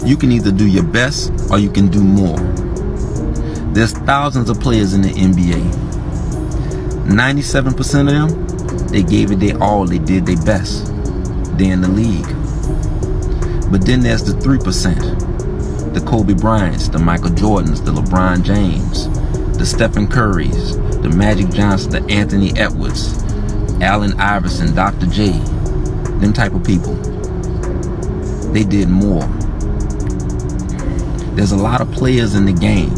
You can either do your best or you can do more. There's thousands of players in the NBA. 97% of them, they gave it their all, they did their best. They're in the league. But then there's the 3%. The Kobe Bryants, the Michael Jordans, the LeBron James, the Stephen Currys, the Magic Johnson, the Anthony Edwards, Allen Iverson, Dr. J, them type of people. They did more. There's a lot of players in the game,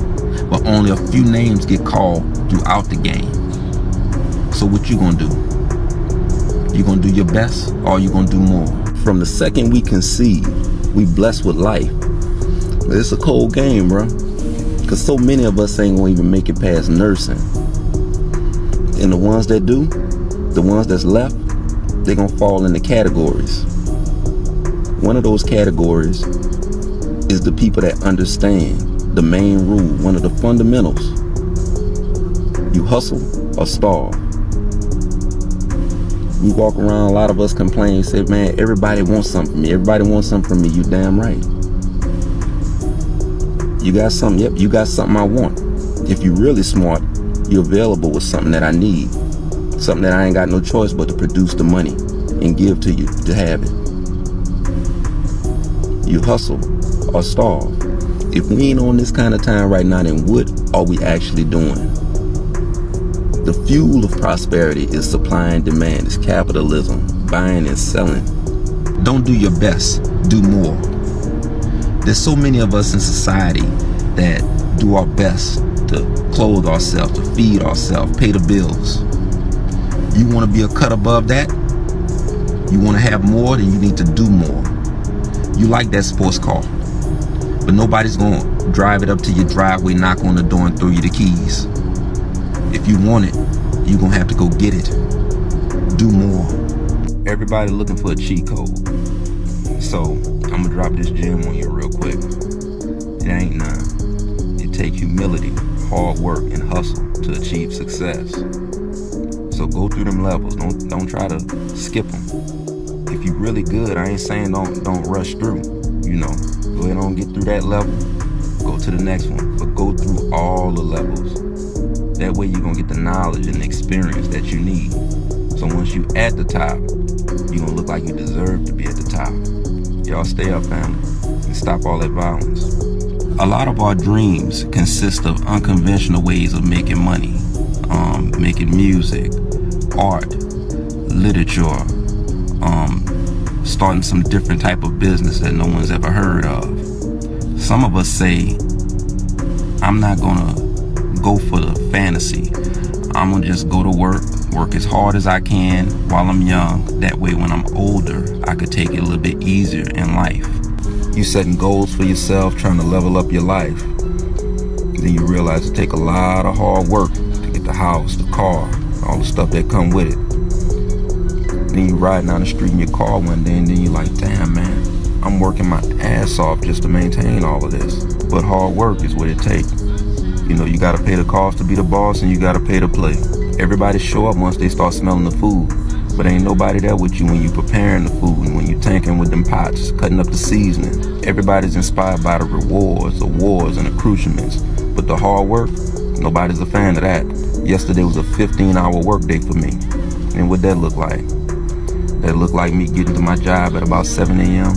but only a few names get called throughout the game. So what you gonna do? You gonna do your best or you gonna do more? From the second we conceive, we blessed with life. But it's a cold game, bro. Cause so many of us ain't gonna even make it past nursing. And the ones that do, the ones that's left, they're gonna fall into categories. One of those categories is the people that understand the main rule, one of the fundamentals. You hustle or starve. We walk around, a lot of us complain, say, man, everybody wants something from me. Everybody wants something from me. You damn right. You got something? Yep, you got something I want. If you're really smart, you're available with something that I need. Something that I ain't got no choice but to produce the money and give to you to have it. You hustle or starve. If we ain't on this kind of time right now, then what are we actually doing? The fuel of prosperity is supply and demand, it's capitalism, buying and selling. Don't do your best, do more. There's so many of us in society that do our best to clothe ourselves, to feed ourselves, pay the bills. You want to be a cut above that? You want to have more? Then you need to do more. You like that sports car, but nobody's going to drive it up to your driveway, knock on the door and throw you the keys. If you want it, you're going to have to go get it. Do more. Everybody looking for a cheat code. So, I'm going to drop this gem on you real quick. It ain't none. It take humility, hard work, and hustle to achieve success. So go through them levels. Don't try to skip them. If you're really good, I ain't saying don't rush through. You know, go ahead and get through that level. Go to the next one. But go through all the levels. That way you're going to get the knowledge and the experience that you need. So once you at the top, you're going to look like you deserve to be at the top. Y'all stay up, family, and stop all that violence. A lot of our dreams consist of unconventional ways of making money. Making music, art, literature, starting some different type of business that no one's ever heard of. Some of us say, I'm not gonna go for the fantasy. I'm gonna just go to work as hard as I can while I'm young. That way when I'm older, I could take it a little bit easier in life. You setting goals for yourself, trying to level up your life. Then you realize it take a lot of hard work to get the house, the car, all the stuff that come with it. Then you riding down the street in your car one day and then you like, damn man, I'm working my ass off just to maintain all of this. But hard work is what it takes. You know, you gotta pay the cost to be the boss and you gotta pay to play. Everybody show up once they start smelling the food, but ain't nobody there with you when you preparing the food and when you tanking with them pots, cutting up the seasoning. Everybody's inspired by the rewards, awards, and accoutrements, but the hard work, nobody's a fan of that. Yesterday was a 15-hour work day for me, and what that look like? That looked like me getting to my job at about 7 a.m.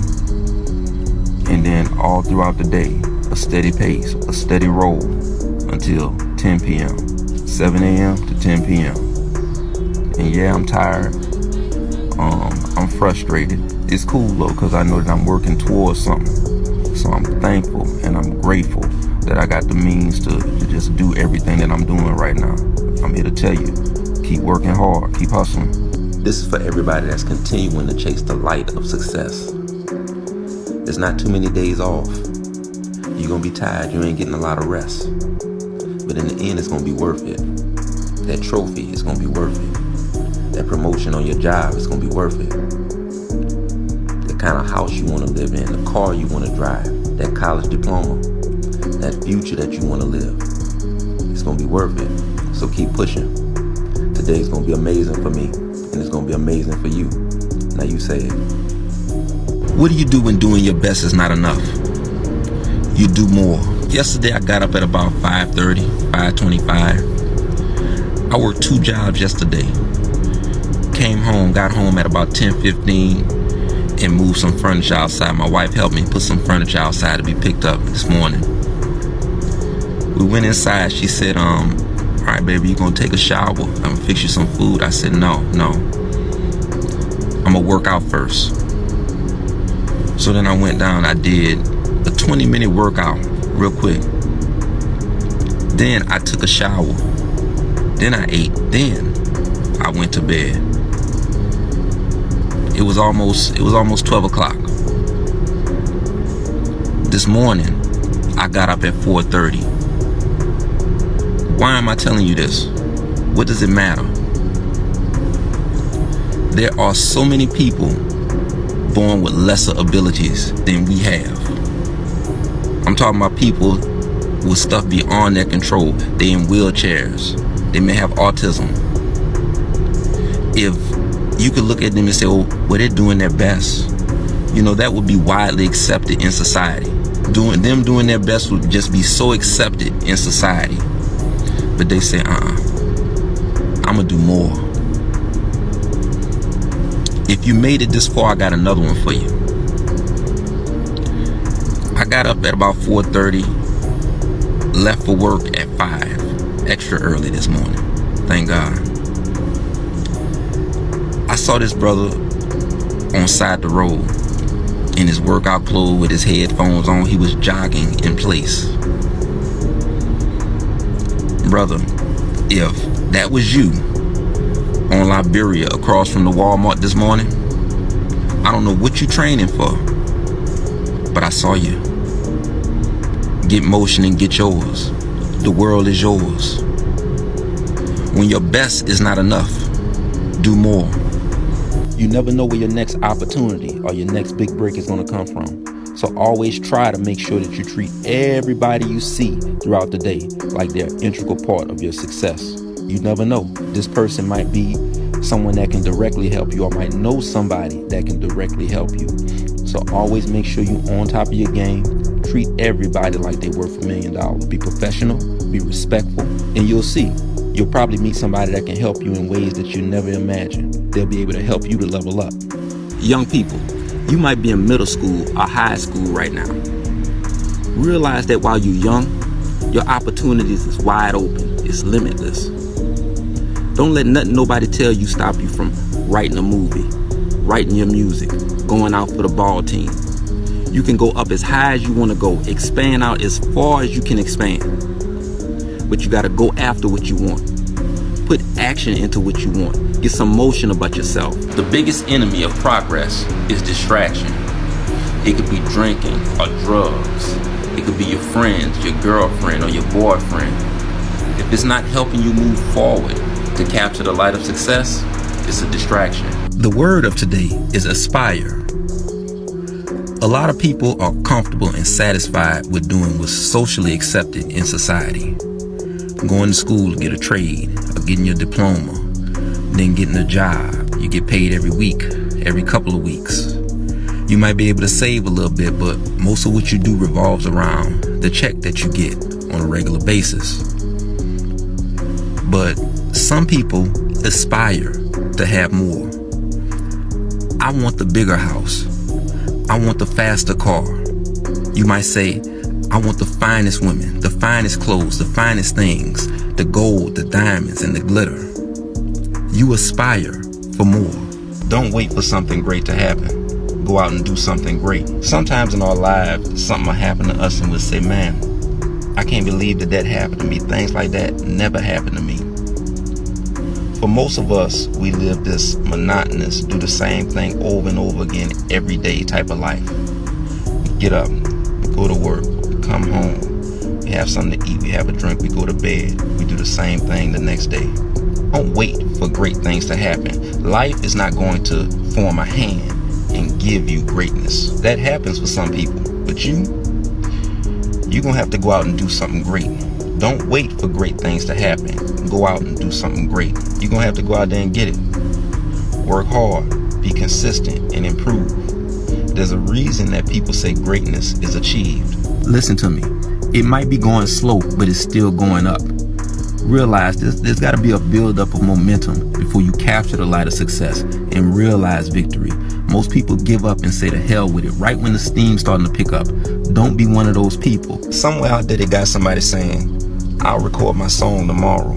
and then all throughout the day, a steady pace, a steady roll until 10 p.m. 7 a.m. to 10 p.m. And yeah, I'm tired. I'm frustrated. It's cool though, because I know that I'm working towards something. So I'm thankful and I'm grateful that I got the means to just do everything that I'm doing right now. I'm here to tell you, keep working hard, keep hustling. This is for everybody that's continuing to chase the light of success. There's not too many days off. You're gonna be tired, you ain't getting a lot of rest. But in the end, it's gonna be worth it. That trophy is gonna be worth it. That promotion on your job is gonna be worth it. The kind of house you wanna live in, the car you wanna drive, that college diploma, that future that you wanna live, it's gonna be worth it. So keep pushing. Today's gonna be amazing for me, and it's gonna be amazing for you. Now you say it. What do you do when doing your best is not enough? you do more. Yesterday I got up at about 5:30, 5:25. I worked 2 jobs yesterday. Got home at about 10:15 and moved some furniture outside. My wife helped me put some furniture outside to be picked up this morning. We went inside. She said, all right, baby, you gonna take a shower? I'm gonna fix you some food. I said, no. I'm gonna work out first. So then I went down. I did a 20-minute workout real quick. Then I took a shower. Then I ate. Then I went to bed. It was almost 12 o'clock. This morning, I got up at 4:30. Why am I telling you this? What does it matter? There are so many people born with lesser abilities than we have. I'm talking about people with stuff beyond their control. They in wheelchairs. They may have autism. If you could look at them and say, oh, well, they're doing their best, that would be widely accepted in society. Doing their best would just be so accepted in society. But they say, I'm gonna do more. If you made it this far, I got another one for you. I got up at about 4:30, left for work at 5, extra early this morning. Thank God. I saw this brother on side the road in his workout clothes with his headphones on. He was jogging in place. Brother, if that was you on Liberia across from the Walmart this morning, I don't know what you training for, but I saw you. Get motion and get yours. The world is yours. When your best is not enough, do more. You never know where your next opportunity or your next big break is going to come from. So always try to make sure that you treat everybody you see throughout the day like they're an integral part of your success. You never know. This person might be someone that can directly help you, or might know somebody that can directly help you. So always make sure you're on top of your game. Treat everybody like they're worth $1 million. Be professional, be respectful, and you'll see. You'll probably meet somebody that can help you in ways that you never imagined. They'll be able to help you to level up. Young people, you might be in middle school or high school right now. Realize that while you're young, your opportunities is wide open. It's limitless. Don't let nothing nobody tell you stop you from writing a movie, writing your music, going out for the ball team. You can go up as high as you want to go, expand out as far as you can expand. But you got to go after what you want. Put action into what you want. Get some motion about yourself. The biggest enemy of progress is distraction. It could be drinking or drugs. It could be your friends, your girlfriend, or your boyfriend. If it's not helping you move forward to capture the light of success, it's a distraction. The word of today is aspire. A lot of people are comfortable and satisfied with doing what's socially accepted in society. Going to school to get a trade, or getting your diploma, then getting a job. You get paid every week, every couple of weeks. You might be able to save a little bit, but most of what you do revolves around the check that you get on a regular basis. But some people aspire to have more. I want the bigger house. I want the faster car. You might say, I want the finest women, the finest clothes, the finest things, the gold, the diamonds, and the glitter. You aspire for more. Don't wait for something great to happen. Go out and do something great. Sometimes in our lives, something will happen to us and we'll say, man, I can't believe that happened to me. Things like that never happened to me. For most of us, we live this monotonous, do the same thing over and over again every day type of life. We get up, we go to work, we come home, we have something to eat, we have a drink, we go to bed, we do the same thing the next day. Don't wait for great things to happen. Life is not going to form a hand and give you greatness. That happens for some people, but you're gonna have to go out and do something great. Don't wait for great things to happen. Go out and do something great. You're gonna have to go out there and get it. Work hard, be consistent, and improve. There's a reason that people say greatness is achieved. Listen to me. It might be going slow, but it's still going up. Realize there's got to be a build-up of momentum before you capture the light of success and realize victory. Most people give up and say to hell with it right when the steam's starting to pick up. Don't be one of those people. Somewhere out there they got somebody saying, I'll record my song tomorrow.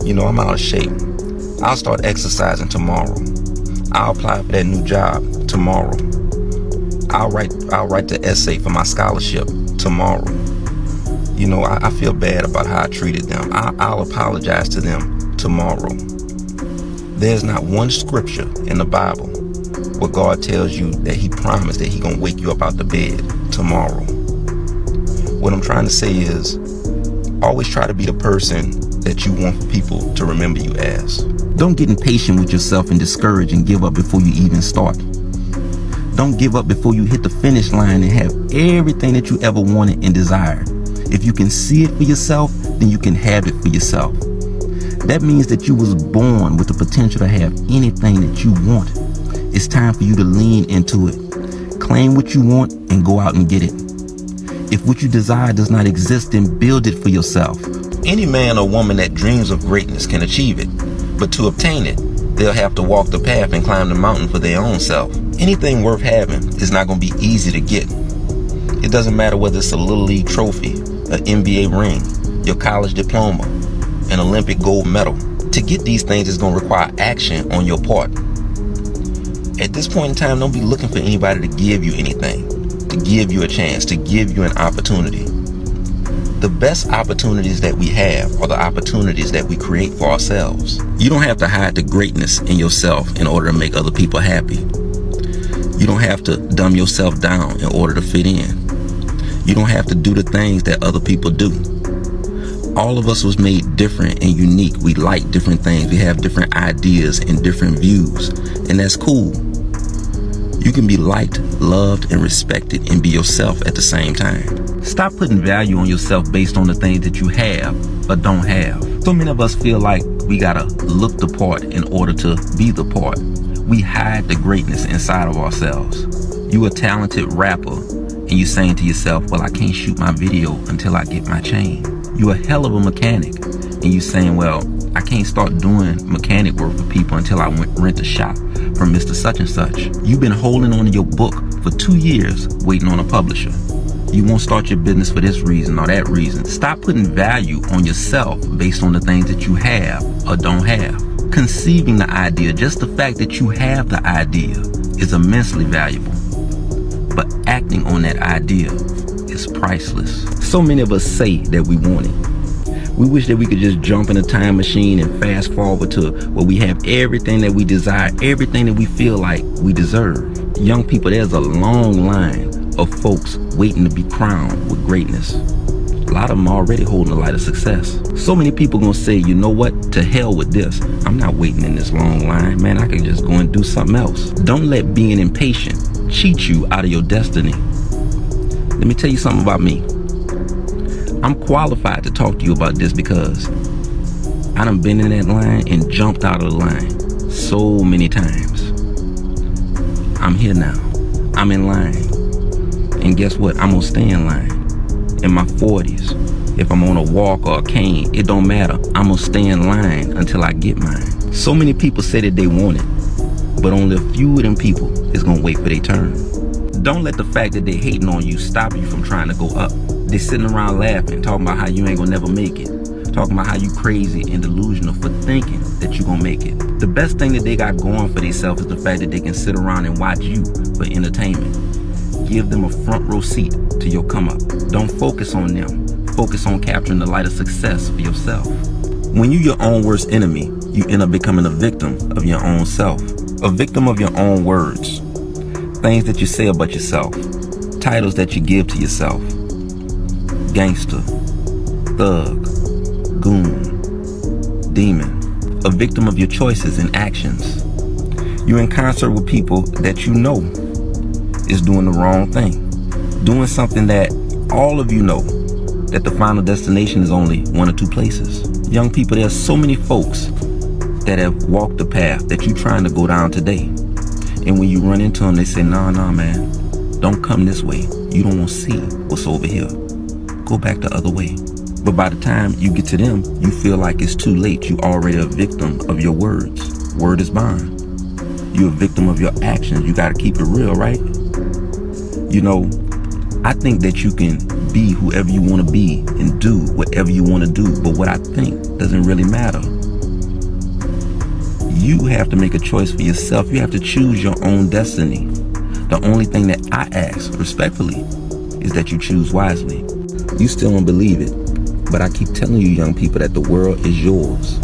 You know, I'm out of shape. I'll start exercising tomorrow. I'll apply for that new job tomorrow. I'll write the essay for my scholarship tomorrow. You know, I feel bad about how I treated them. I'll apologize to them tomorrow. There's not one scripture in the Bible where God tells you that he promised that he gonna wake you up out the bed tomorrow. What I'm trying to say is, always try to be the person that you want for people to remember you as. Don't get impatient with yourself and discouraged and give up before you even start. Don't give up before you hit the finish line and have everything that you ever wanted and desired. If you can see it for yourself, then you can have it for yourself. That means that you was born with the potential to have anything that you want. It's time for you to lean into it. Claim what you want and go out and get it. If what you desire does not exist, then build it for yourself. Any man or woman that dreams of greatness can achieve it, but to obtain it, they'll have to walk the path and climb the mountain for their own self. Anything worth having is not going to be easy to get. It doesn't matter whether it's a Little League trophy, an NBA ring, your college diploma, an Olympic gold medal. To get these things is going to require action on your part. At this point in time, don't be looking for anybody to give you anything, to give you a chance, to give you an opportunity. The best opportunities that we have are the opportunities that we create for ourselves. You don't have to hide the greatness in yourself in order to make other people happy. You don't have to dumb yourself down in order to fit in. You don't have to do the things that other people do. All of us was made different and unique. We like different things. We have different ideas and different views, and that's cool. You can be liked, loved, and respected and be yourself at the same time. Stop putting value on yourself based on the things that you have or don't have. So many of us feel like we gotta look the part in order to be the part. We hide the greatness inside of ourselves. You a talented rapper and you saying to yourself, well, I can't shoot my video until I get my chain. You a hell of a mechanic and you saying, well, I can't start doing mechanic work for people until I rent a shop from Mr. Such and Such. You've been holding on to your book for 2 years waiting on a publisher. You won't start your business for this reason or that reason. Stop putting value on yourself based on the things that you have or don't have. Conceiving the idea, just the fact that you have the idea, is immensely valuable. But acting on that idea is priceless. So many of us say that we want it. We wish that we could just jump in a time machine and fast forward to where we have everything that we desire, everything that we feel like we deserve. Young people, there's a long line of folks waiting to be crowned with greatness. A lot of them already holding the light of success. So many people gonna say, you know what, to hell with this. I'm not waiting in this long line. Man, I can just go and do something else. Don't let being impatient cheat you out of your destiny. Let me tell you something about me. I'm qualified to talk to you about this because I done been in that line and jumped out of the line so many times. I'm here now. I'm in line. And guess what? I'm gonna stay in line. In my 40s, if I'm on a walk or a cane, it don't matter. I'm gonna stay in line until I get mine. So many people say that they want it, but only a few of them people is gonna wait for their turn. Don't let the fact that they hating on you stop you from trying to go up. They sitting around laughing, talking about how you ain't gonna never make it, talking about how you crazy and delusional for thinking that you gonna make it. The best thing that they got going for themselves is the fact that they can sit around and watch you for entertainment. Give them a front row seat to your come up. Don't focus on them. Focus on capturing the light of success for yourself. When you're your own worst enemy, you end up becoming a victim of your own self. A victim of your own words. Things that you say about yourself. Titles that you give to yourself. Gangster, thug, goon, demon. A victim of your choices and actions. You're in concert with people that you know is doing the wrong thing. Doing something that all of you know that the final destination is only one or two places. Young people, there's so many folks that have walked the path that you're trying to go down today. And when you run into them, they say, nah, man, don't come this way. You don't want to see what's over here. Go back the other way. But by the time you get to them, you feel like it's too late. You already a victim of your words. Word is bond. You're a victim of your actions. You got to keep it real, right? You know, I think that you can be whoever you want to be and do whatever you want to do. But what I think doesn't really matter. You have to make a choice for yourself. You have to choose your own destiny. The only thing that I ask, respectfully, is that you choose wisely. You still don't believe it, but I keep telling you, young people, that the world is yours.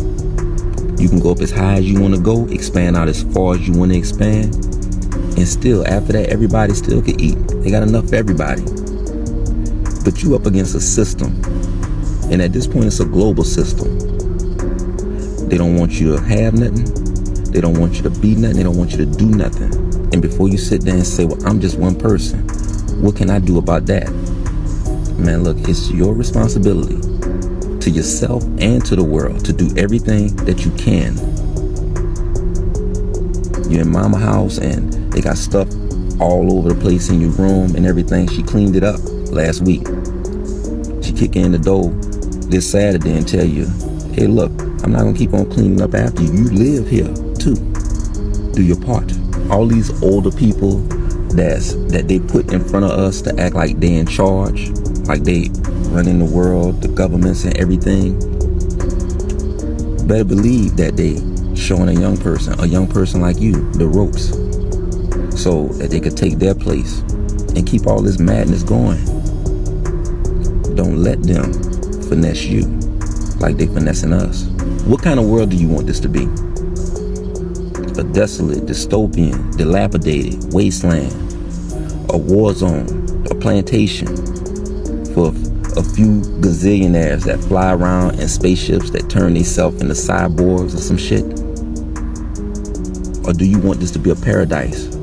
You can go up as high as you want to go, expand out as far as you want to expand, and still, after that, everybody still can eat. They got enough for everybody. But you up against a system, and at this point, it's a global system. They don't want you to have nothing. They don't want you to be nothing. They don't want you to do nothing. And before you sit there and say, well, I'm just one person, what can I do about that? Man, look, it's your responsibility to yourself and to the world to do everything that you can. You're in mama house and they got stuff all over the place in your room and everything. She cleaned it up last week. She kick in the door this Saturday and tell you, hey, look, I'm not gonna keep on cleaning up after you. You live here too. Do your part. All these older people that they put in front of us to act like they in charge, like they running the world, the governments and everything. Better believe that they showing a young person like you, the ropes, so that they could take their place and keep all this madness going. Don't let them finesse you like they finessing us. What kind of world do you want this to be? A desolate, dystopian, dilapidated wasteland, a war zone, a plantation for a few gazillionaires that fly around in spaceships that turn themselves into cyborgs or some shit? Or do you want this to be a paradise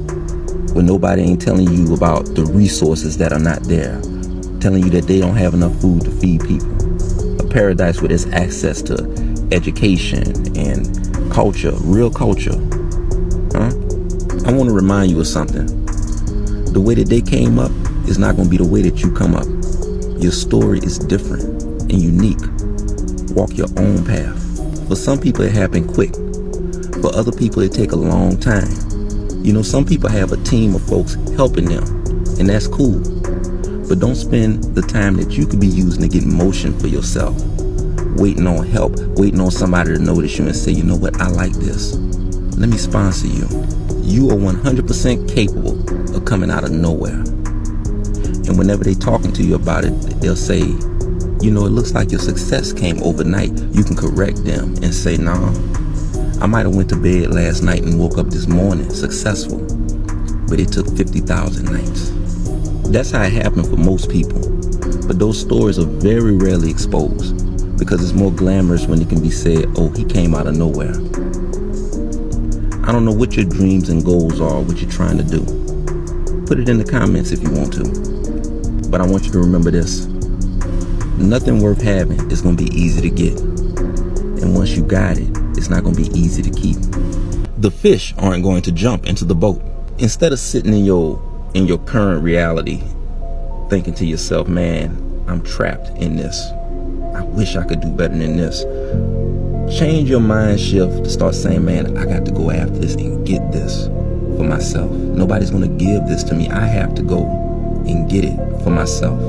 where nobody ain't telling you about the resources that are not there, telling you that they don't have enough food to feed people? A paradise where there's access to education and culture, real culture. I want to remind you of something. The way that they came up is not going to be the way that you come up. Your story is different and unique. Walk your own path. For some people, it happened quick. For other people, it take a long time. You know, some people have a team of folks helping them, and that's cool. But don't spend the time that you could be using to get motion for yourself, waiting on help, waiting on somebody to notice you and say, you know what, I like this. Let me sponsor you. You are 100% capable of coming out of nowhere. And whenever they talking to you about it, they'll say, you know, it looks like your success came overnight. You can correct them and say, nah, I might have went to bed last night and woke up this morning successful, but it took 50,000 nights. That's how it happened for most people. But those stories are very rarely exposed because it's more glamorous when it can be said, oh, he came out of nowhere. I don't know what your dreams and goals are, what you're trying to do. Put it in the comments if you want to. But I want you to remember this. Nothing worth having is going to be easy to get. And once you got it, it's not going to be easy to keep. The fish aren't going to jump into the boat. Instead of sitting in your current reality, thinking to yourself, man, I'm trapped in this. I wish I could do better than this. Change your mind shift to start saying, man, I got to go after this and get this for myself. Nobody's going to give this to me. I have to go and get it for myself.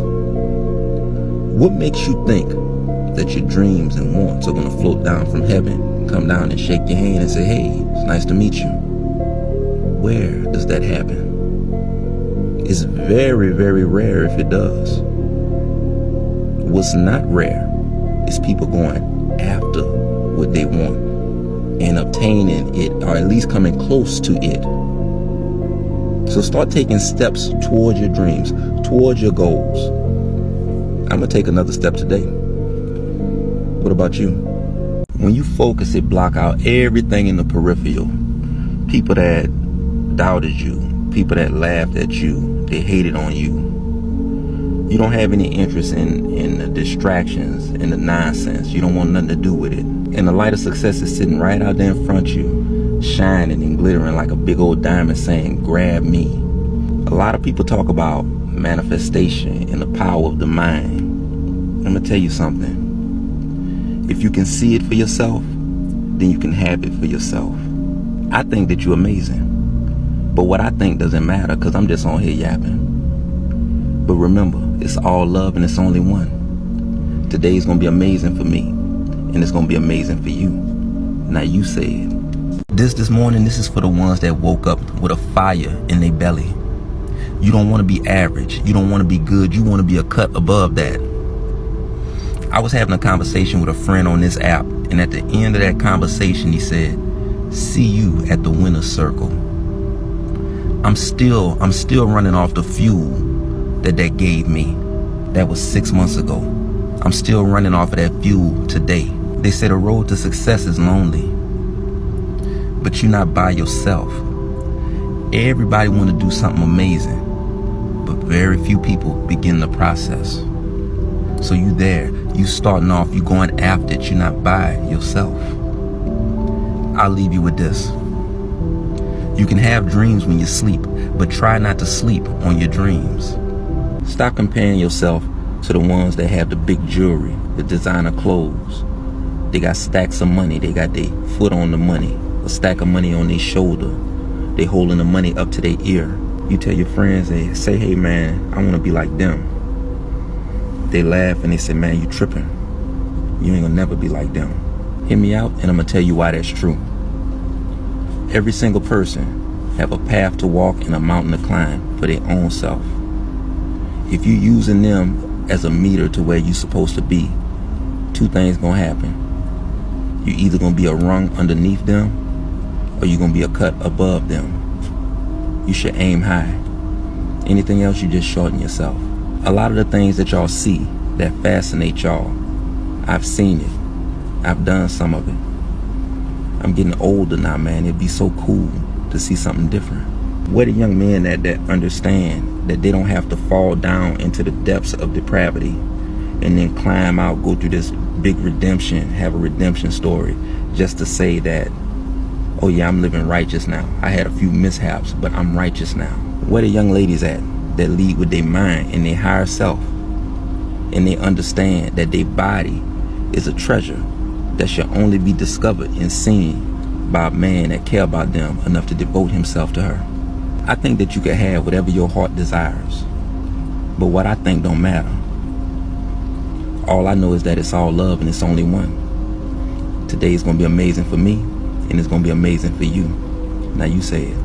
What makes you think that your dreams and wants are going to float down from heaven, come down and shake your hand and say, hey, it's nice to meet you? Where does that happen? It's very, very rare if it does. What's not rare is people going after what they want and obtaining it, or at least coming close to it. So start taking steps towards your dreams, towards your goals. I'm gonna take another step today. What about you? When you focus, it block out everything in the peripheral. People that doubted you, people that laughed at you, they hated on you. You don't have any interest in the distractions and the nonsense. You don't want nothing to do with it. And the light of success is sitting right out there in front of you, shining and glittering like a big old diamond saying, grab me. A lot of people talk about manifestation and the power of the mind. I'm gonna tell you something. If you can see it for yourself, then you can have it for yourself. I think that you're amazing. But what I think doesn't matter, because I'm just on here yapping. But remember, it's all love and it's only one. Today's gonna be amazing for me, and it's gonna be amazing for you. Now you say it. This morning, this is for the ones that woke up with a fire in their belly. You don't want to be average. You don't want to be good. You want to be a cut above that. I was having a conversation with a friend on this app, and at the end of that conversation, he said, see you at the winner's circle. I'm still running off the fuel that gave me. That was 6 months ago. I'm still running off of that fuel today. They say the road to success is lonely, but you're not by yourself. Everybody want to do something amazing, but very few people begin the process. So you there, you starting off, you going after it, you're not by yourself. I'll leave you with this. You can have dreams when you sleep, but try not to sleep on your dreams. Stop comparing yourself to the ones that have the big jewelry, the designer clothes. They got stacks of money, they got their foot on the money, a stack of money on their shoulder. They holding the money up to their ear. You tell your friends, they say, hey man, I want to be like them. They laugh and they say, man, you tripping. You ain't gonna never be like them. Hear me out and I'm gonna tell you why that's true. Every single person have a path to walk and a mountain to climb for their own self. If you using them as a meter to where you supposed to be, two things gonna happen. You either gonna be a rung underneath them, or you're gonna be a cut above them. You should aim high. Anything else, you just shorten yourself. A lot of the things that y'all see that fascinate y'all, I've seen it. I've done some of it. I'm getting older now, man. It'd be so cool to see something different. Where the young men that understand that they don't have to fall down into the depths of depravity and then climb out, go through this big redemption, have a redemption story, just to say that, oh yeah, I'm living righteous now. I had a few mishaps, but I'm righteous now. Where the young ladies at that lead with their mind and their higher self, and they understand that their body is a treasure that should only be discovered and seen by a man that care about them enough to devote himself to her. I think that you can have whatever your heart desires, but what I think don't matter. All I know is that it's all love and it's only one. Today is gonna be amazing for me, and it's gonna be amazing for you. Now you say it.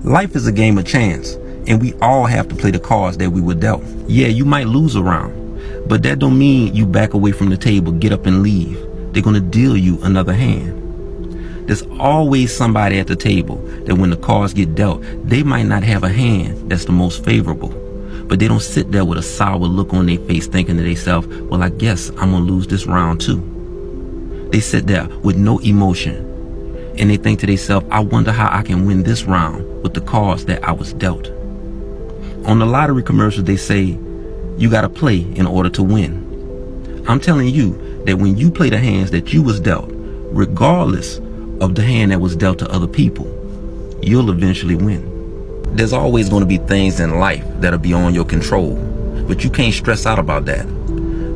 Life is a game of chance, and we all have to play the cards that we were dealt. Yeah, you might lose a round, but that don't mean you back away from the table, get up and leave. They're gonna deal you another hand. There's always somebody at the table that when the cards get dealt, they might not have a hand that's the most favorable, but they don't sit there with a sour look on their face thinking to themselves, well, I guess I'm gonna lose this round too. They sit there with no emotion, and they think to themselves, I wonder how I can win this round with the cards that I was dealt. On the lottery commercials, they say, you gotta play in order to win. I'm telling you that when you play the hands that you was dealt, regardless of the hand that was dealt to other people, you'll eventually win. There's always going to be things in life that'll be on your control, but you can't stress out about that.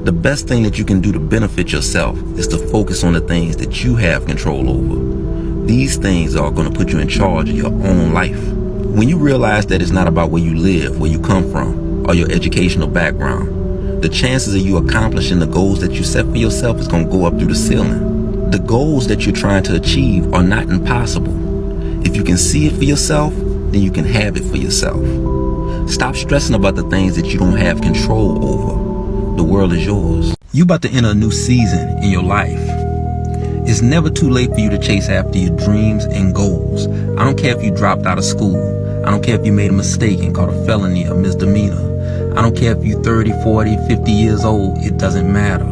The best thing that you can do to benefit yourself is to focus on the things that you have control over. These things are going to put you in charge of your own life. When you realize that it's not about where you live, where you come from, or your educational background, the chances of you accomplishing the goals that you set for yourself is going to go up through the ceiling. The goals that you're trying to achieve are not impossible. If you can see it for yourself, then you can have it for yourself. Stop stressing about the things that you don't have control over. The world is yours. You about to enter a new season in your life. It's never too late for you to chase after your dreams and goals. I don't care if you dropped out of school. I don't care if you made a mistake and caught a felony or misdemeanor. I don't care if you're 30, 40, 50 years old. It doesn't matter.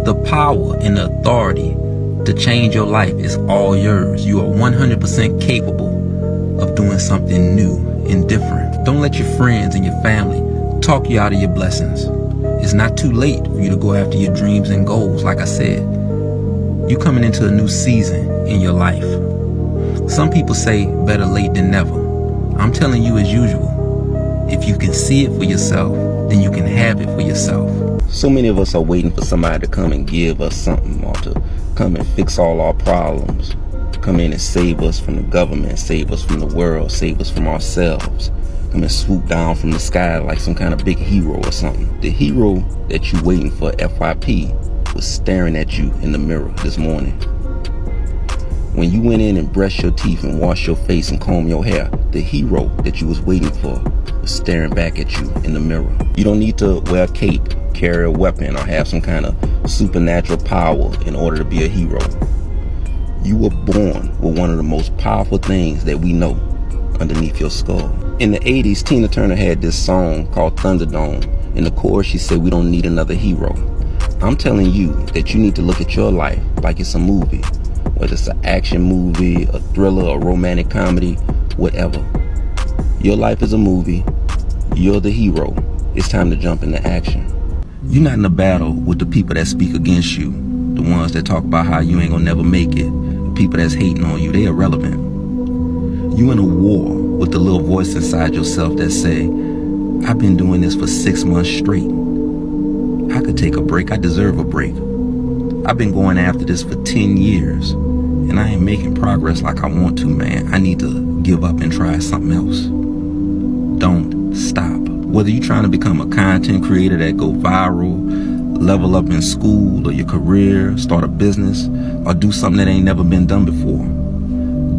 The power and the authority to change your life is all yours. You are 100% capable of doing something new and different. Don't let your friends and your family talk you out of your blessings. It's not too late for you to go after your dreams and goals. Like I said, you're coming into a new season in your life. Some people say better late than never. I'm telling you as usual, if you can see it for yourself, then you can have it for yourself. So many of us are waiting for somebody to come and give us something, or to come and fix all our problems, to come in and save us from the government, save us from the world, save us from ourselves, come and swoop down from the sky like some kind of big hero or something. The hero that you waiting for, FYP, was staring at you in the mirror this morning. When you went in and brushed your teeth and washed your face and combed your hair, the hero that you was waiting for was staring back at you in the mirror. You don't need to wear a cape, carry a weapon, or have some kind of supernatural power in order to be a hero. You were born with one of the most powerful things that we know underneath your skull. In the 80s, Tina Turner had this song called Thunderdome. In the chorus, she said, "We don't need another hero." I'm telling you that you need to look at your life like it's a movie. Whether it's an action movie, a thriller, a romantic comedy, whatever. Your life is a movie. You're the hero. It's time to jump into action. You're not in a battle with the people that speak against you, the ones that talk about how you ain't gonna never make it, the people that's hating on you. They irrelevant. You in a war with the little voice inside yourself that say, "I've been doing this for 6 months straight. I could take a break. I deserve a break. I've been going after this for 10 years, and I ain't making progress like I want to, man. I need to give up and try something else." Don't stop. Whether you're trying to become a content creator that go viral, level up in school or your career, start a business, or do something that ain't never been done before,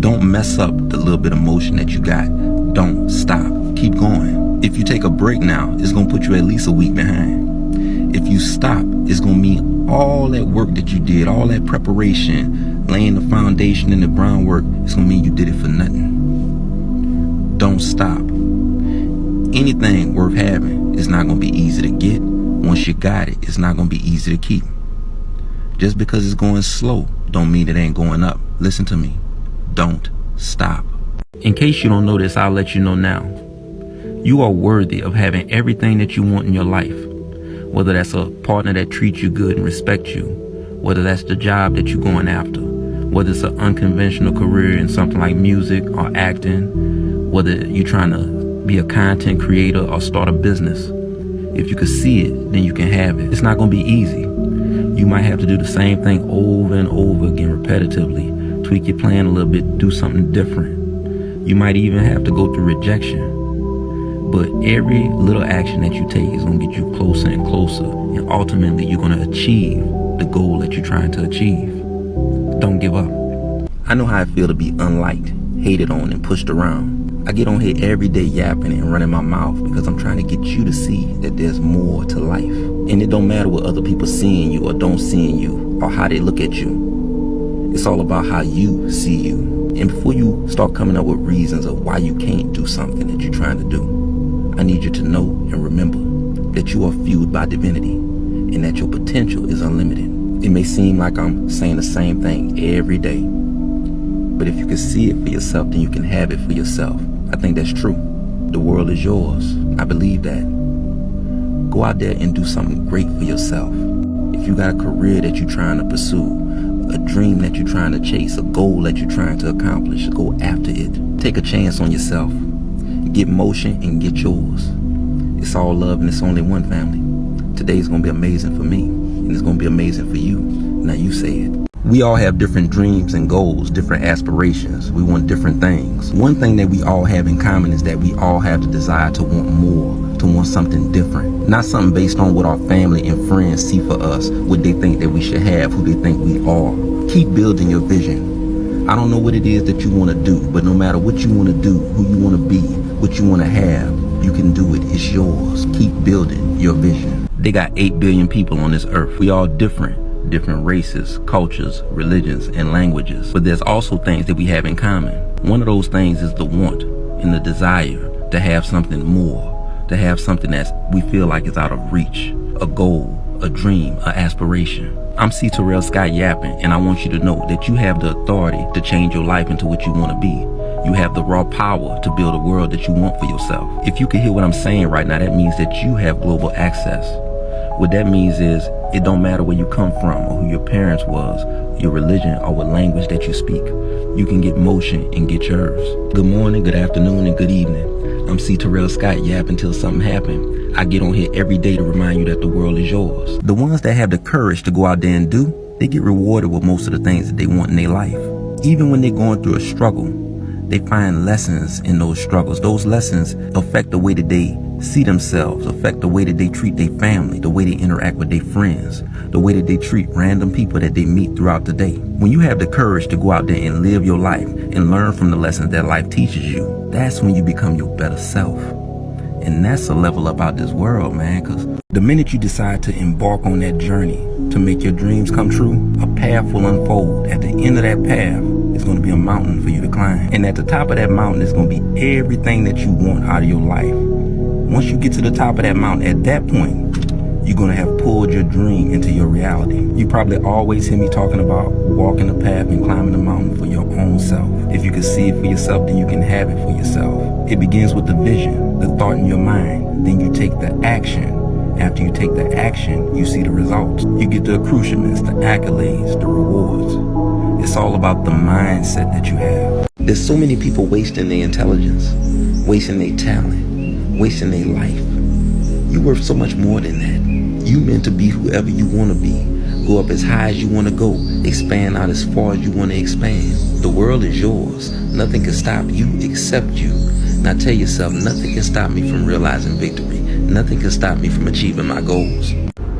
don't mess up the little bit of motion that you got. Don't stop. Keep going. If you take a break now, it's going to put you at least a week behind. If you stop, it's going to mean all that work that you did, all that preparation, laying the foundation and the groundwork, it's going to mean you did it for nothing. Don't stop. Anything worth having is not going to be easy to get. Once you got it, it's not going to be easy to keep. Just because it's going slow don't mean it ain't going up. Listen to me. Don't stop. In case you don't know this, I'll let you know now. You are worthy of having everything that you want in your life. Whether that's a partner that treats you good and respects you, whether that's the job that you're going after, whether it's an unconventional career in something like music or acting, whether you're trying to be a content creator or start a business. If you can see it, then you can have it. It's not going to be easy. You might have to do the same thing over and over again repetitively, tweak your plan a little bit, do something different. You might even have to go through rejection. But every little action that you take is going to get you closer and closer. And ultimately, you're going to achieve the goal that you're trying to achieve. Don't give up. I know how it feels to be unliked, hated on, and pushed around. I get on here every day yapping and running my mouth because I'm trying to get you to see that there's more to life. And it don't matter what other people seeing you or don't seeing you or how they look at you. It's all about how you see you. And before you start coming up with reasons of why you can't do something that you're trying to do, I need you to know and remember that you are fueled by divinity and that your potential is unlimited. It may seem like I'm saying the same thing every day, but if you can see it for yourself, then you can have it for yourself. I think that's true. The world is yours. I believe that. Go out there and do something great for yourself. If you got a career that you're trying to pursue, a dream that you're trying to chase, a goal that you're trying to accomplish, go after it. Take a chance on yourself. Get motion and get yours. It's all love and it's only one family. Today's going to be amazing for me and it's going to be amazing for you. Now you say it. We all have different dreams and goals, different aspirations. We want different things. One thing that we all have in common is that we all have the desire to want more, to want something different. Not something based on what our family and friends see for us, what they think that we should have, who they think we are. Keep building your vision. I don't know what it is that you want to do, but no matter what you want to do, who you want to be, what you want to have, you can do it. It's yours. Keep building your vision. They got 8 billion people on this earth. We all different races, cultures, religions, and languages. But there's also things that we have in common. One of those things is the want and the desire to have something more, to have something that we feel like is out of reach, a goal, a dream, an aspiration. I'm CTerrellScottYappin, and I want you to know that you have the authority to change your life into what you want to be. You have the raw power to build a world that you want for yourself. If you can hear what I'm saying right now, that means that you have global access. What that means is it don't matter where you come from or who your parents was your religion, or what language that you speak. You can get motion and get yours. Good morning, good afternoon, and good evening. I'm CTerrellScottYappin till something happen. I get on here every day to remind you that the world is yours. The ones that have the courage to go out there and do, they get rewarded with most of the things that they want in their life. Even when they're going through a struggle, they find lessons in those struggles. Those lessons affect the way that they see themselves, affect the way that they treat their family, the way they interact with their friends, the way that they treat random people that they meet throughout the day. When you have the courage to go out there and live your life and learn from the lessons that life teaches you, that's when you become your better self. And that's a level up out this world, man, because the minute you decide to embark on that journey to make your dreams come true, a path will unfold. At the end of that path is going to be a mountain for you to climb. And at the top of that mountain is going to be everything that you want out of your life. Once you get to the top of that mountain, at that point, you're going to have pulled your dream into your reality. You probably always hear me talking about walking the path and climbing the mountain for your own self. If you can see it for yourself, then you can have it for yourself. It begins with the vision, the thought in your mind. Then you take the action. After you take the action, you see the results. You get the accoutrements, the accolades, the rewards. It's all about the mindset that you have. There's so many people wasting their intelligence, wasting their talent, wasting their life. You're worth so much more than that. You meant to be whoever you want to be. Go up as high as you want to go. Expand out as far as you want to expand. The world is yours. Nothing can stop you except you. Now tell yourself, nothing can stop me from realizing victory. Nothing can stop me from achieving my goals.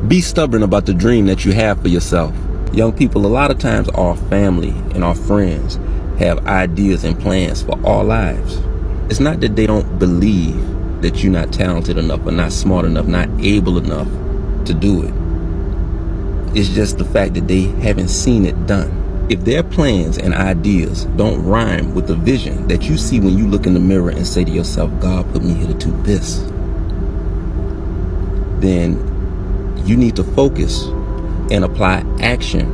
Be stubborn about the dream that you have for yourself. Young people, a lot of times our family and our friends have ideas and plans for our lives. It's not that they don't believe that you're not talented enough or not smart enough, not able enough to do it. It's just the fact that they haven't seen it done. If their plans and ideas don't rhyme with the vision that you see when you look in the mirror and say to yourself, God put me here to do this, then you need to focus and apply action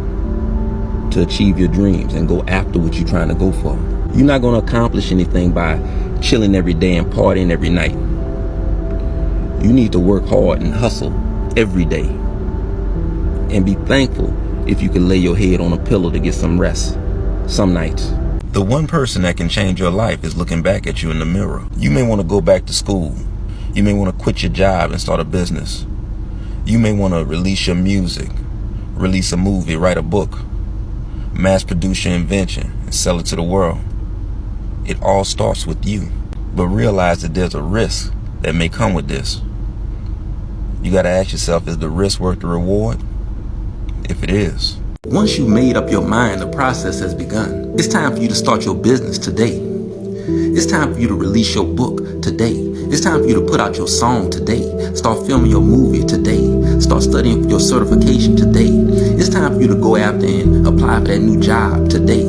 to achieve your dreams and go after what you're trying to go for. You're not going to accomplish anything by chilling every day and partying every night. You need to work hard and hustle every day. And be thankful if you can lay your head on a pillow to get some rest some nights. The one person that can change your life is looking back at you in the mirror. You may want to go back to school. You may want to quit your job and start a business. You may want to release your music, release a movie, write a book, mass produce your invention and sell it to the world. It all starts with you. But realize that there's a risk that may come with this. You got to ask yourself, is the risk worth the reward? If it is. Once you made up your mind, the process has begun. It's time for you to start your business today. It's time for you to release your book today. It's time for you to put out your song today. Start filming your movie today. Start studying for your certification today. It's time for you to go after and apply for that new job today.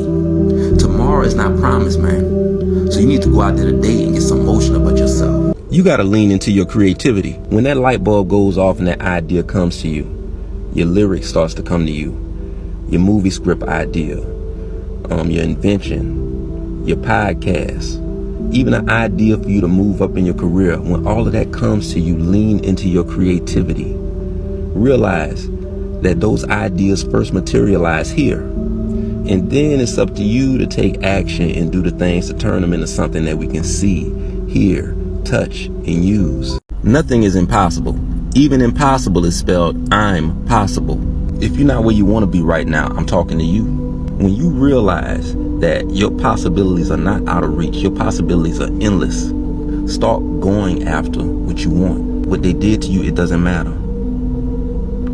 Tomorrow is not promised, man. So you need to go out there today and get some motion about yourself. You got to lean into your creativity. When that light bulb goes off and that idea comes to you, your lyric starts to come to you, your movie script idea, your invention, your podcast, even an idea for you to move up in your career. When all of that comes to you, lean into your creativity. Realize that those ideas first materialize here. And then it's up to you to take action and do the things to turn them into something that we can see, hear, touch, and use. Nothing is impossible. Even impossible is spelled I'm possible. If you're not where you want to be right now, I'm talking to you. When you realize that your possibilities are not out of reach, your possibilities are endless, start going after what you want. What they did to you, it doesn't matter.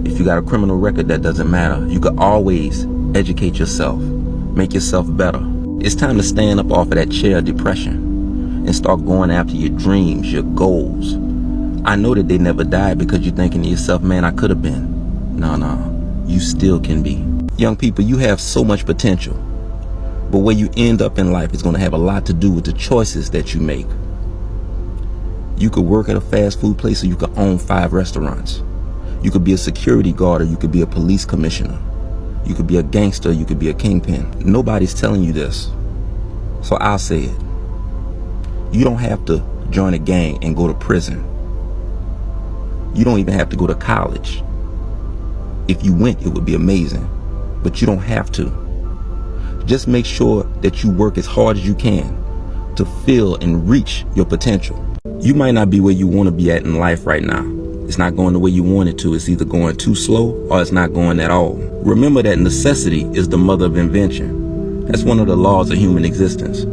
If you got a criminal record, that doesn't matter. You can always educate yourself, make yourself better. It's time to stand up off of that chair of depression and start going after your dreams, your goals. I know that they never die because you're thinking to yourself, man, I could have been. No, you still can be. Young people, you have so much potential, but where you end up in life is going to have a lot to do with the choices that you make. You could work at a fast food place, or you could own 5 restaurants. You could be a security guard, or you could be a police commissioner. You could be a gangster, you could be a kingpin. Nobody's telling you this, so I'll say it. You don't have to join a gang and go to prison. You don't even have to go to college. If you went, it would be amazing. but you don't have to. Just make sure that you work as hard as you can to feel and reach your potential. You might not be where you want to be at in life right now. It's not going the way you want it to. It's either going too slow or it's not going at all. Remember that necessity is the mother of invention. That's one of the laws of human existence.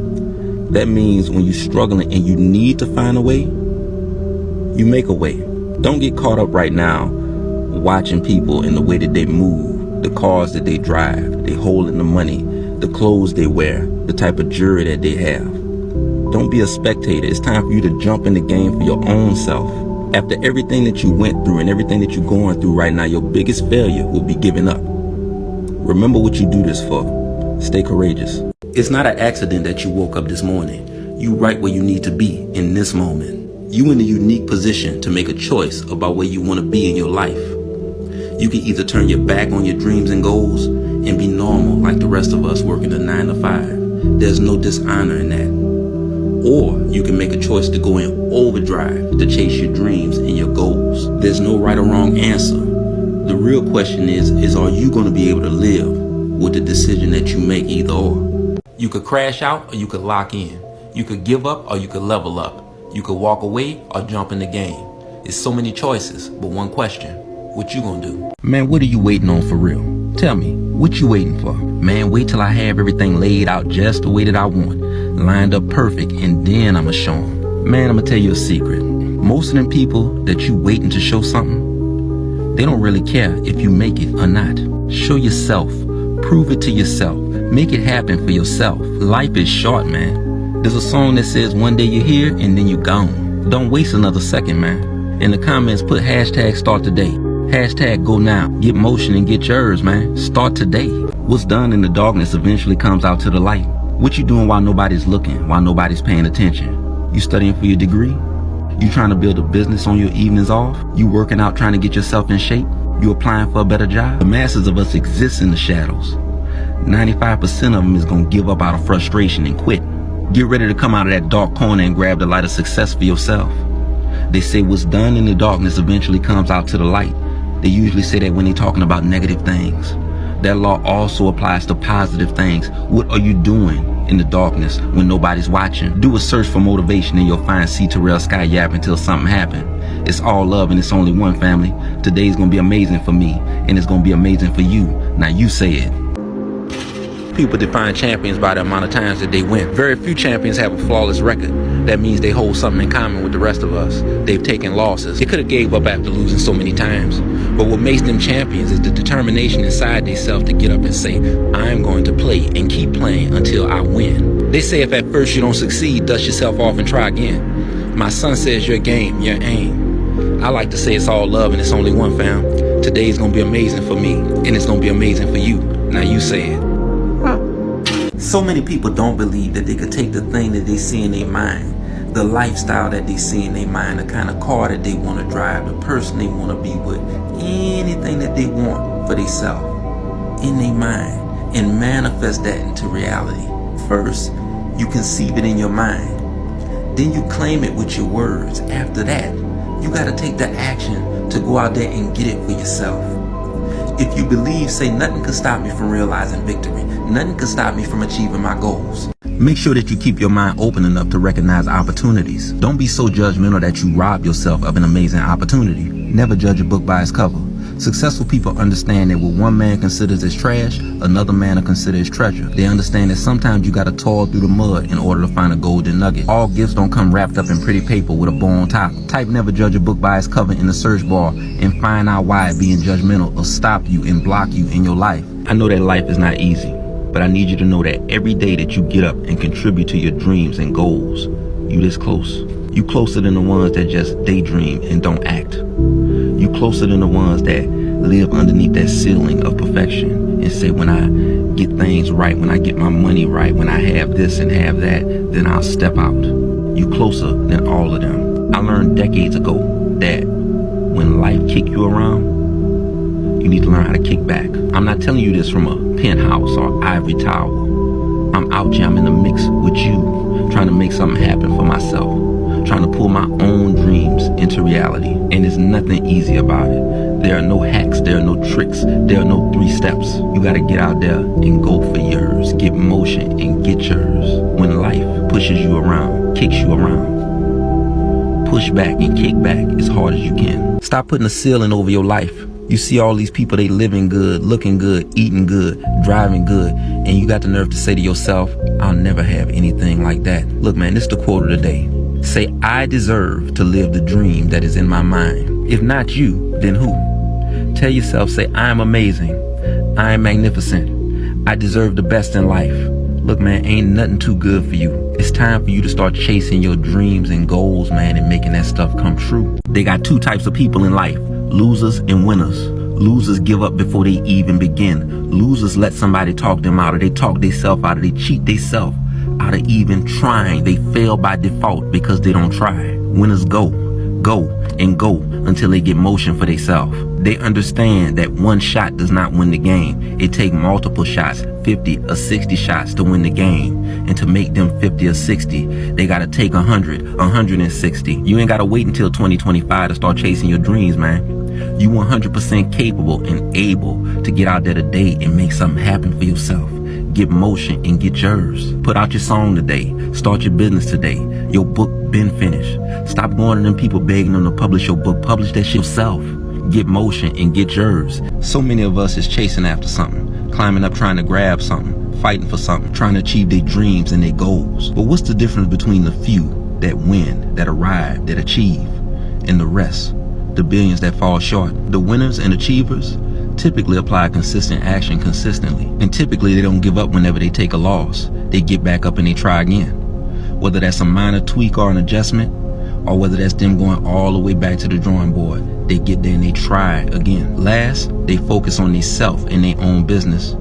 That means when you're struggling and you need to find a way, you make a way. Don't get caught up right now watching people in the way that they move, the cars that they drive, they holding the money, the clothes they wear, the type of jewelry that they have. Don't be a spectator. It's time for you to jump in the game for your own self. After everything that you went through and everything that you're going through right now, your biggest failure will be giving up. Remember what you do this for. Stay courageous. It's not an accident that you woke up this morning. You right where you need to be in this moment. You in a unique position to make a choice about where you want to be in your life. You can either turn your back on your dreams and goals and be normal like the rest of us working a 9 to 5. There's no dishonor in that. Or you can make a choice to go in overdrive to chase your dreams and your goals. There's no right or wrong answer. The real question is are you going to be able to live with the decision that you make, either or? You could crash out or you could lock in. You could give up or you could level up. You could walk away or jump in the game. It's so many choices, but one question: what you gonna do? Man, what are you waiting on for real? Tell me, what you waiting for? Man, wait till I have everything laid out just the way that I want, lined up perfect, and then I'ma show them. Man, I'ma tell you a secret. Most of them people that you waiting to show something, they don't really care if you make it or not. Show yourself. Prove it to yourself. Make it happen for yourself. Life is short, man. There's a song that says one day you're here and then you're gone. Don't waste another second, man. In the comments, put hashtag start today. Hashtag go now. Get motion and get yours, man. Start today. What's done in the darkness eventually comes out to the light. What you doing while nobody's looking, while nobody's paying attention? You studying for your degree? You trying to build a business on your evenings off? You working out trying to get yourself in shape? You applying for a better job? The masses of us exist in the shadows. 95% of them is going to give up out of frustration and quit. Get ready to come out of that dark corner and grab the light of success for yourself. They say what's done in the darkness eventually comes out to the light. They usually say that when they're talking about negative things. That law also applies to positive things. What are you doing in the darkness when nobody's watching? Do a search for motivation and you'll find CTerrellScottYappin until something happens. It's all love and it's only one, family. Today's gonna be amazing for me and it's gonna be amazing for you. Now you say it. People define champions by the amount of times that they win. Very few champions have a flawless record. That means they hold something in common with the rest of us. They've taken losses. They could have gave up after losing so many times. But what makes them champions is the determination inside themselves to get up and say, I'm going to play and keep playing until I win. They say if at first you don't succeed, dust yourself off and try again. My son says your game, your aim. I like to say it's all love and it's only one, fam. Today's gonna be amazing for me and it's gonna be amazing for you. Now you say it. So many people don't believe that they could take the thing that they see in their mind, the lifestyle that they see in their mind, the kind of car that they want to drive, the person they want to be with, anything that they want for themselves in their mind, and manifest that into reality. First, you conceive it in your mind. Then you claim it with your words. After that, you got to take the action to go out there and get it for yourself. If you believe, say nothing can stop me from realizing victory. Nothing can stop me from achieving my goals. Make sure that you keep your mind open enough to recognize opportunities. Don't be so judgmental that you rob yourself of an amazing opportunity. Never judge a book by its cover. Successful people understand that what one man considers as trash, another man will consider as treasure. They understand that sometimes you gotta toil through the mud in order to find a golden nugget. All gifts don't come wrapped up in pretty paper with a bow on top. Type never judge a book by its cover in the search bar and find out why being judgmental will stop you and block you in your life. I know that life is not easy, but I need you to know that every day that you get up and contribute to your dreams and goals, you this close. You closer than the ones that just daydream and don't act. You closer than the ones that live underneath that ceiling of perfection and say, when I get things right, when I get my money right, when I have this and have that, then I'll step out. You closer than all of them. I learned decades ago that when life kick you around, you need to learn how to kick back. I'm not telling you this from a penthouse or ivory tower. I'm out here, I'm in the mix with you, trying to make something happen for myself, trying to pull my own dreams into reality. And there's nothing easy about it. There are no hacks to there are no tricks, there are no 3 steps. You gotta get out there and go for yours. Get motion and get yours. When life pushes you around, kicks you around, push back and kick back as hard as you can. Stop putting a ceiling over your life. You see all these people, they living good, looking good, eating good, driving good, and you got the nerve to say to yourself, I'll never have anything like that. Look, man, this is the quote of the day. Say, I deserve to live the dream that is in my mind. If not you, then who? Tell yourself, say, I am amazing. I am magnificent. I deserve the best in life. Look, man, ain't nothing too good for you. It's time for you to start chasing your dreams and goals, man, and making that stuff come true. They got 2 types of people in life. Losers and winners. Losers give up before they even begin. Losers let somebody talk them out, or they talk themselves out, or they cheat themselves out of even trying. They fail by default because they don't try. Winners go and go until they get motion for themselves. They understand that one shot does not win the game. It takes multiple shots, 50 or 60 shots to win the game. And to make them 50 or 60, they gotta take 100, 160. You ain't gotta wait until 2025 to start chasing your dreams, man. You 100% capable and able to get out there today and make something happen for yourself. Get motion and get yours. Put out your song today. Start your business today. Your book been finished. Stop going to them people begging them to publish your book. Publish that shit yourself. Get motion and get yours. So many of us is chasing after something, climbing up trying to grab something, fighting for something, trying to achieve their dreams and their goals. But what's the difference between the few that win, that arrive, that achieve, and the rest, the billions that fall short? The winners and achievers typically apply consistent action consistently, and typically they don't give up whenever they take a loss. They get back up and they try again. Whether that's a minor tweak or an adjustment, or whether that's them going all the way back to the drawing board, they get there and they try again. Last, they focus on themselves and their own business.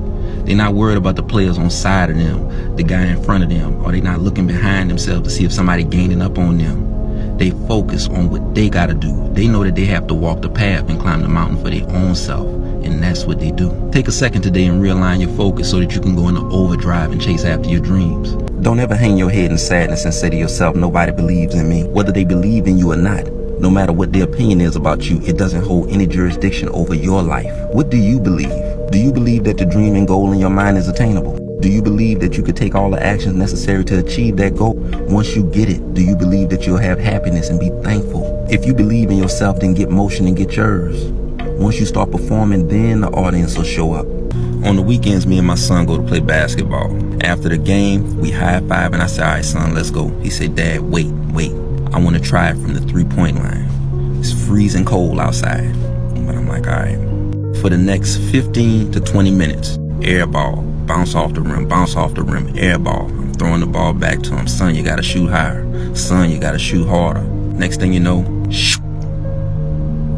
They're not worried about the players on side of them, the guy in front of them, or they're not looking behind themselves to see if somebody gaining up on them. They focus on what they gotta do. They know that they have to walk the path and climb the mountain for their own self, and that's what they do. Take a second today and realign your focus so that you can go into overdrive and chase after your dreams. Don't ever hang your head in sadness and say to yourself, nobody believes in me. Whether they believe in you or not, no matter what their opinion is about you, it doesn't hold any jurisdiction over your life. What do you believe? Do you believe that the dream and goal in your mind is attainable? Do you believe that you could take all the actions necessary to achieve that goal? Once you get it, do you believe that you'll have happiness and be thankful? If you believe in yourself, then get motion and get yours. Once you start performing, then the audience will show up. On the weekends, me and my son go to play basketball. After the game, we high-five and I say, all right, son, let's go. He said, Dad, wait. I want to try it from the 3-point line. It's freezing cold outside. But I'm like, all right. For the next 15 to 20 minutes, air ball, bounce off the rim, air ball. I'm throwing the ball back to him. Son, you got to shoot higher. Son, you got to shoot harder. Next thing you know, shoot.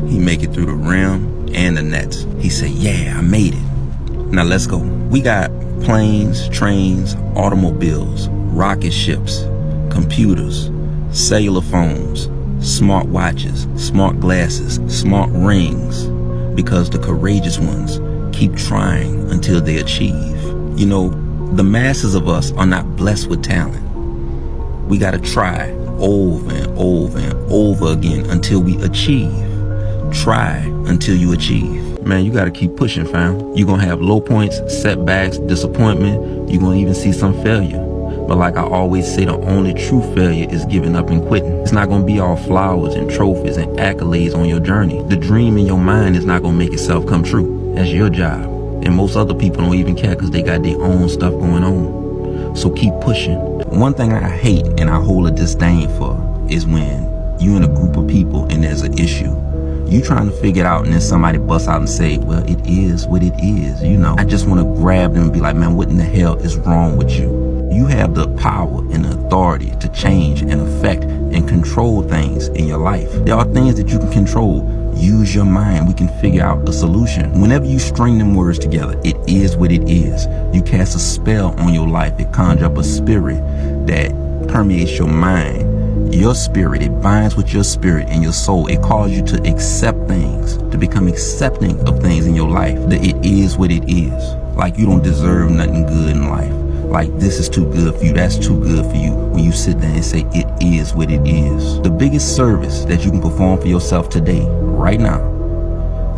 He make it through the rim and the nets. He said, yeah, I made it. Now let's go. We got planes, trains, automobiles, rocket ships, computers, cellular phones, smart watches, smart glasses, smart rings, because the courageous ones keep trying until they achieve. You know, the masses of us are not blessed with talent. We gotta try over and over and over again until we achieve. Try until you achieve. Man, you gotta keep pushing, fam. You're gonna have low points, setbacks, disappointment. You're gonna even see some failure. But like I always say, the only true failure is giving up and quitting. It's not gonna be all flowers and trophies and accolades on your journey. The dream in your mind is not gonna make itself come true. That's your job. And most other people don't even care because they got their own stuff going on. So keep pushing. One thing I hate and I hold a disdain for is when you in a group of people and there's an issue. You trying to figure it out and then somebody busts out and say, well, it is what it is, you know. I just want to grab them and be like, man, what in the hell is wrong with you? You have the power and the authority to change and affect and control things in your life. There are things that you can control. Use your mind. We can figure out a solution. Whenever you string them words together, it is what it is. You cast a spell on your life. It conjures up a spirit that permeates your mind. Your spirit, it binds with your spirit and your soul. It calls you to accept things, to become accepting of things in your life. That it is what it is. Like you don't deserve nothing good in life. Like this is too good for you, that's too good for you. When you sit there and say it is what it is. The biggest service that you can perform for yourself today, right now,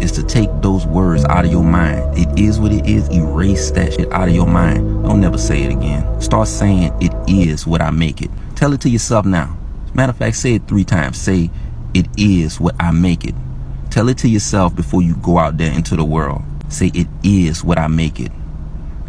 is to take those words out of your mind. It is what it is. Erase that shit out of your mind. Don't never say it again. Start saying, it is what I make it. Tell it to yourself now. Matter of fact, say it 3 times. Say, it is what I make it. Tell it to yourself before you go out there into the world. Say, it is what I make it.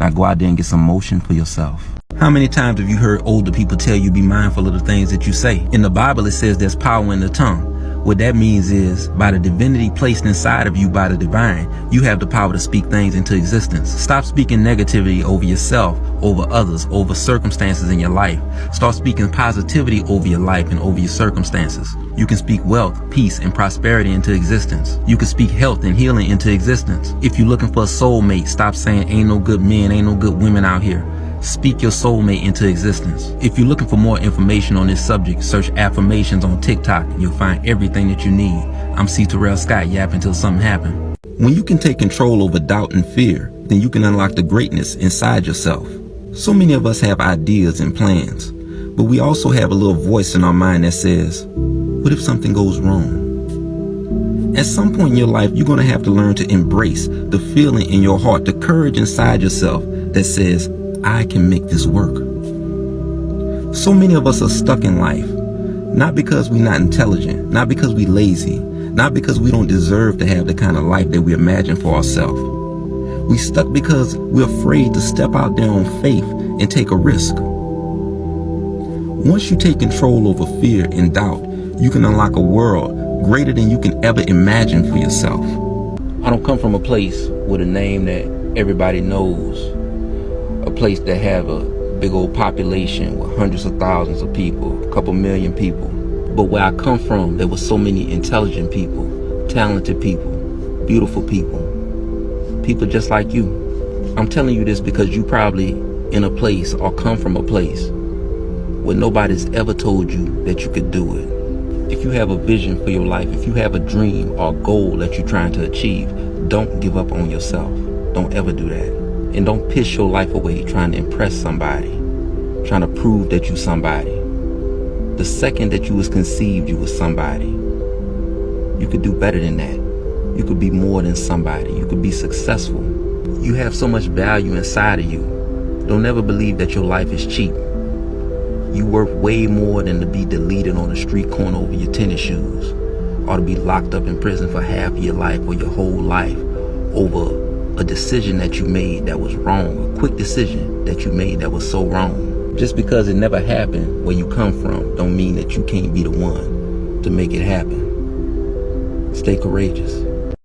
Now go out there and get some motion for yourself. How many times have you heard older people tell you be mindful of the things that you say? In the Bible, it says there's power in the tongue. What that means is, by the divinity placed inside of you by the divine, you have the power to speak things into existence. Stop speaking negativity over yourself, over others, over circumstances in your life. Start speaking positivity over your life and over your circumstances. You can speak wealth, peace, and prosperity into existence. You can speak health and healing into existence. If you're looking for a soulmate, stop saying ain't no good men, ain't no good women out here. Speak your soulmate into existence. If you're looking for more information on this subject, search affirmations on TikTok and you'll find everything that you need. I'm CTerrellScottYappin until something happens. When you can take control over doubt and fear, then you can unlock the greatness inside yourself. So many of us have ideas and plans, but we also have a little voice in our mind that says, what if something goes wrong? At some point in your life, you're going to have to learn to embrace the feeling in your heart, the courage inside yourself that says, I can make this work. So many of us are stuck in life, not because we're not intelligent, not because we're lazy, not because we don't deserve to have the kind of life that we imagine for ourselves. We stuck because we're afraid to step out there on faith and take a risk. Once you take control over fear and doubt, you can unlock a world greater than you can ever imagine for yourself. I don't come from a place with a name that everybody knows. A place that have a big old population with hundreds of thousands of people, a couple million people. But where I come from, there were so many intelligent people, talented people, beautiful people, people just like you. I'm telling you this because you probably in a place or come from a place where nobody's ever told you that you could do it. If you have a vision for your life, if you have a dream or goal that you're trying to achieve, don't give up on yourself. Don't ever do that. And don't piss your life away trying to impress somebody, trying to prove that you somebody. The second that you was conceived, you was somebody. You could do better than that. You could be more than somebody. You could be successful. You have so much value inside of you. Don't ever believe that your life is cheap. You worth way more than to be deleted on a street corner over your tennis shoes, or to be locked up in prison for half of your life or your whole life over a decision that you made that was wrong, a quick decision that you made that was so wrong. Just because it never happened where you come from don't mean that you can't be the one to make it happen. Stay courageous.